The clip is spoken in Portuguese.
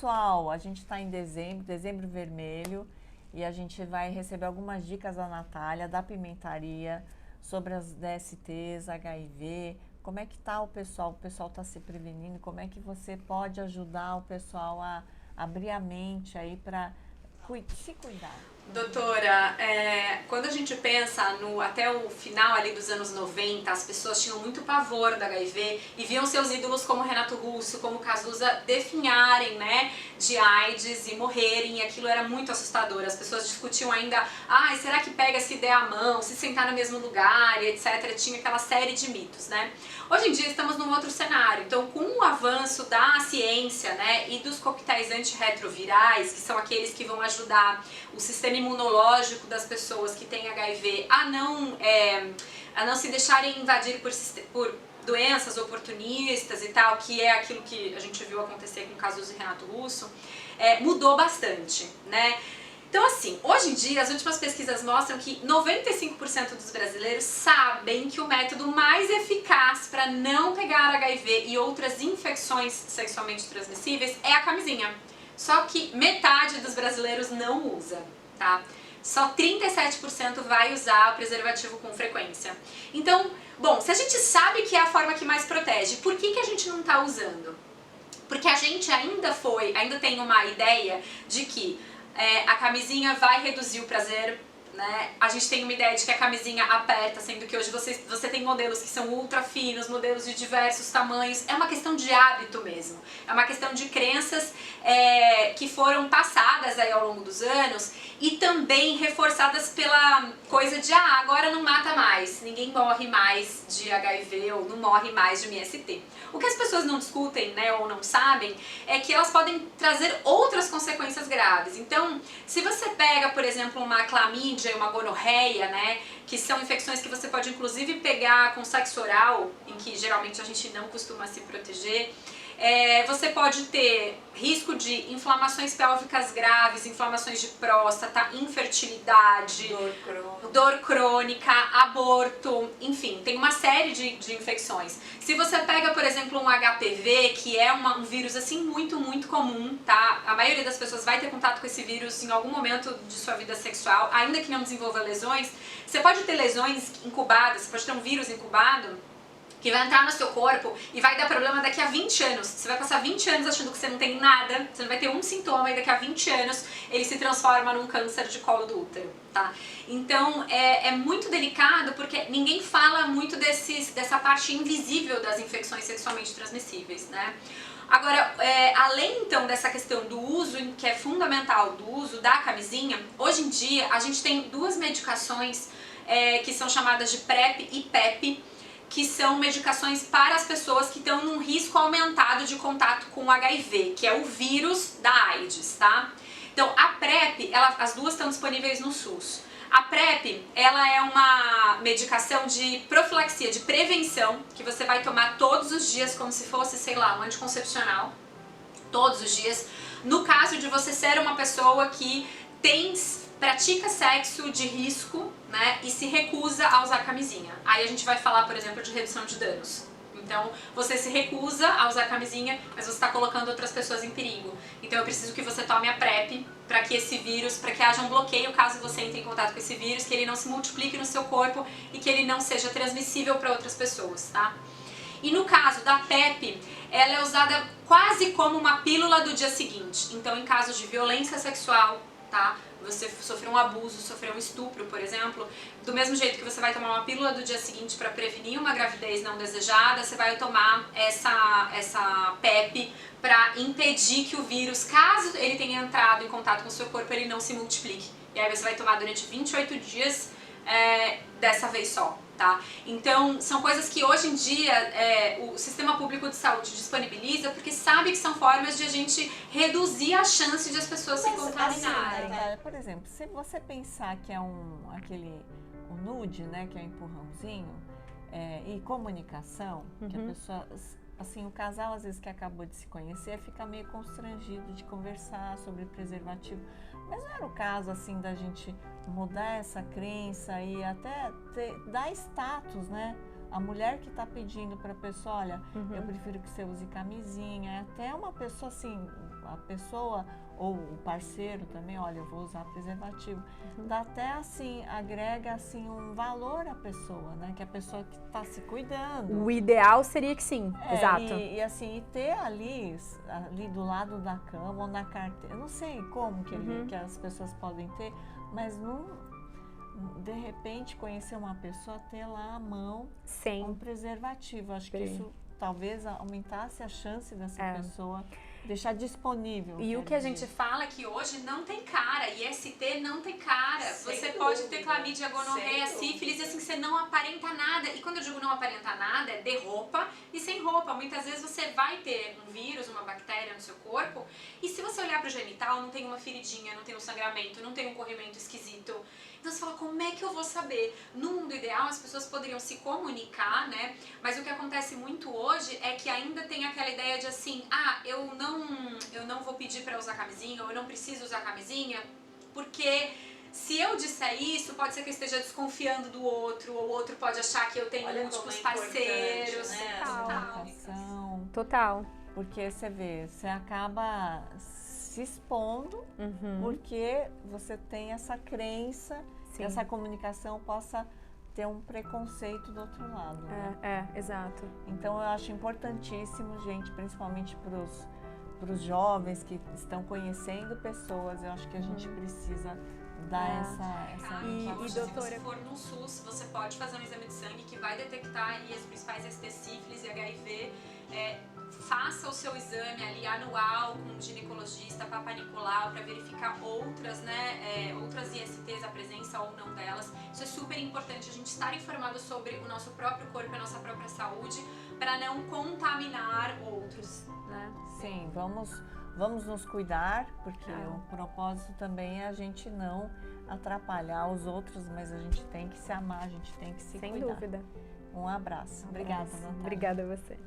pessoal, a gente está em dezembro, dezembro vermelho, e a gente vai receber algumas dicas da Natália, da Pimentaria, sobre as DSTs, HIV, como é que está o pessoal está se prevenindo, como é que você pode ajudar o pessoal a abrir a mente aí para se cuidar. Doutora, quando a gente pensa até o final ali dos anos 90, as pessoas tinham muito pavor da HIV e viam seus ídolos como Renato Russo, como Cazuza, definharem, né, de AIDS e morrerem, e aquilo era muito assustador. As pessoas discutiam ainda, será que pega se der a mão, se sentar no mesmo lugar, e etc. Tinha aquela série de mitos, né? Hoje em dia estamos num outro cenário, então com o avanço da ciência, né, e dos coquetéis antirretrovirais, que são aqueles que vão ajudar o sistema imunológico das pessoas que têm HIV a não se deixarem invadir por doenças oportunistas e tal, que é aquilo que a gente viu acontecer com Cazuza e Renato Russo, mudou bastante, né? Então, assim, hoje em dia, as últimas pesquisas mostram que 95% dos brasileiros sabem que o método mais eficaz para não pegar HIV e outras infecções sexualmente transmissíveis é a camisinha. Só que metade dos brasileiros não usa, tá? Só 37% vai usar o preservativo com frequência. Então, bom, se a gente sabe que é a forma que mais protege, por que a gente não está usando? Porque a gente ainda tem uma ideia de que a camisinha vai reduzir o prazer, né? A gente tem uma ideia de que a camisinha aperta, sendo que hoje você tem modelos que são ultra finos, modelos de diversos tamanhos. É uma questão de hábito mesmo. É uma questão de crenças que foram passadas aí ao longo dos anos e também reforçadas pela coisa de agora não mata mais, ninguém morre mais de HIV ou não morre mais de MST. O que as pessoas não discutem, né, ou não sabem, é que elas podem trazer outras consequências graves. Então, se você pega, por exemplo, uma clamídia e uma gonorreia, né, que são infecções que você pode inclusive pegar com sexo oral, em que geralmente a gente não costuma se proteger, você pode ter risco de inflamações pélvicas graves, inflamações de próstata, infertilidade, dor crônica, aborto, enfim, tem uma série de infecções. Se você pega, por exemplo, um HPV, que é um vírus assim muito, muito comum, tá? A maioria das pessoas vai ter contato com esse vírus em algum momento de sua vida sexual, ainda que não desenvolva lesões. Você pode ter lesões incubadas, você pode ter um vírus incubado, que vai entrar no seu corpo e vai dar problema daqui a 20 anos. Você vai passar 20 anos achando que você não tem nada, você não vai ter um sintoma e daqui a 20 anos ele se transforma num câncer de colo do útero, tá? Então é muito delicado porque ninguém fala muito dessa parte invisível das infecções sexualmente transmissíveis, né? Agora, além então dessa questão do uso, que é fundamental, do uso da camisinha, hoje em dia a gente tem duas medicações que são chamadas de PrEP e PEP, que são medicações para as pessoas que estão num risco aumentado de contato com o HIV, que é o vírus da AIDS, tá? Então, a PrEP, as duas estão disponíveis no SUS. A PrEP, ela é uma medicação de profilaxia, de prevenção, que você vai tomar todos os dias como se fosse, sei lá, um anticoncepcional, todos os dias. No caso de você ser uma pessoa que pratica sexo de risco, né, e se recusa a usar camisinha. Aí a gente vai falar, por exemplo, de redução de danos. Então, você se recusa a usar camisinha, mas você está colocando outras pessoas em perigo. Então, eu preciso que você tome a PrEP para que esse vírus, para que haja um bloqueio caso você entre em contato com esse vírus, que ele não se multiplique no seu corpo e que ele não seja transmissível para outras pessoas, tá? E no caso da PrEP, ela é usada quase como uma pílula do dia seguinte. Então, em casos de violência sexual, tá? Você sofreu um abuso, sofreu um estupro, por exemplo, do mesmo jeito que você vai tomar uma pílula do dia seguinte para prevenir uma gravidez não desejada, você vai tomar essa PEP para impedir que o vírus, caso ele tenha entrado em contato com o seu corpo, ele não se multiplique. E aí você vai tomar durante 28 dias dessa vez só. Tá? Então, são coisas que hoje em dia o Sistema Público de Saúde disponibiliza porque sabe que são formas de a gente reduzir a chance de as pessoas se contaminarem. Assim, por exemplo, se você pensar que é um nude, né, que é um empurrãozinho, e comunicação, que a pessoa, assim, o casal às vezes que acabou de se conhecer fica meio constrangido de conversar sobre preservativo. Mas não era o caso, assim, da gente mudar essa crença e até dar status, né, a mulher que está pedindo para a pessoa, olha, eu prefiro que você use camisinha, até uma pessoa assim, a pessoa ou o parceiro também, olha, eu vou usar preservativo. Dá até assim, agrega assim um valor à pessoa, né? Que a pessoa que está se cuidando. O ideal seria que sim, exato. E assim, e ter ali do lado da cama ou na carteira, eu não sei como que as pessoas podem ter, mas de repente conhecer uma pessoa, ter lá à mão um preservativo. Acho que isso talvez aumentasse a chance dessa pessoa deixar disponível. E o que a gente fala é que hoje não tem cara, IST não tem cara. Você pode ter clamídia, gonorreia, sífilis, e assim, você não aparenta nada. E quando eu digo não aparenta nada, é de roupa e sem roupa. Muitas vezes você vai ter um vírus, uma bactéria no seu corpo, e se você olhar pro genital, não tem uma feridinha, não tem um sangramento, não tem um corrimento esquisito. Então você fala, como é que eu vou saber? No mundo ideal, as pessoas poderiam se comunicar, né? Mas o que acontece muito hoje é que ainda tem aquela ideia de assim, eu não vou pedir para usar camisinha, ou eu não preciso usar camisinha, porque se eu disser isso, pode ser que eu esteja desconfiando do outro, ou o outro pode achar que eu tenho múltiplos parceiros. Né? Total. Porque você vê, você acaba se expondo porque você tem essa crença que essa comunicação possa ter um preconceito do outro lado. Né? Exato. Então eu acho importantíssimo, gente, principalmente para os jovens que estão conhecendo pessoas, eu acho que a gente precisa dar essa e doutora, se for no SUS, você pode fazer um exame de sangue que vai detectar aí as principais ST, sífilis e HIV. Faça o seu exame ali anual com um ginecologista, Papa Nicolau, para verificar outras, né, outras ISTs, a presença ou não delas. Isso é super importante, a gente estar informado sobre o nosso próprio corpo e a nossa própria saúde, para não contaminar outros, né? Sim, vamos nos cuidar, porque o propósito também é a gente não atrapalhar os outros, mas a gente tem que se amar, a gente tem que se cuidar. Sem dúvida. Um abraço. Obrigada, Natália. Obrigada a você.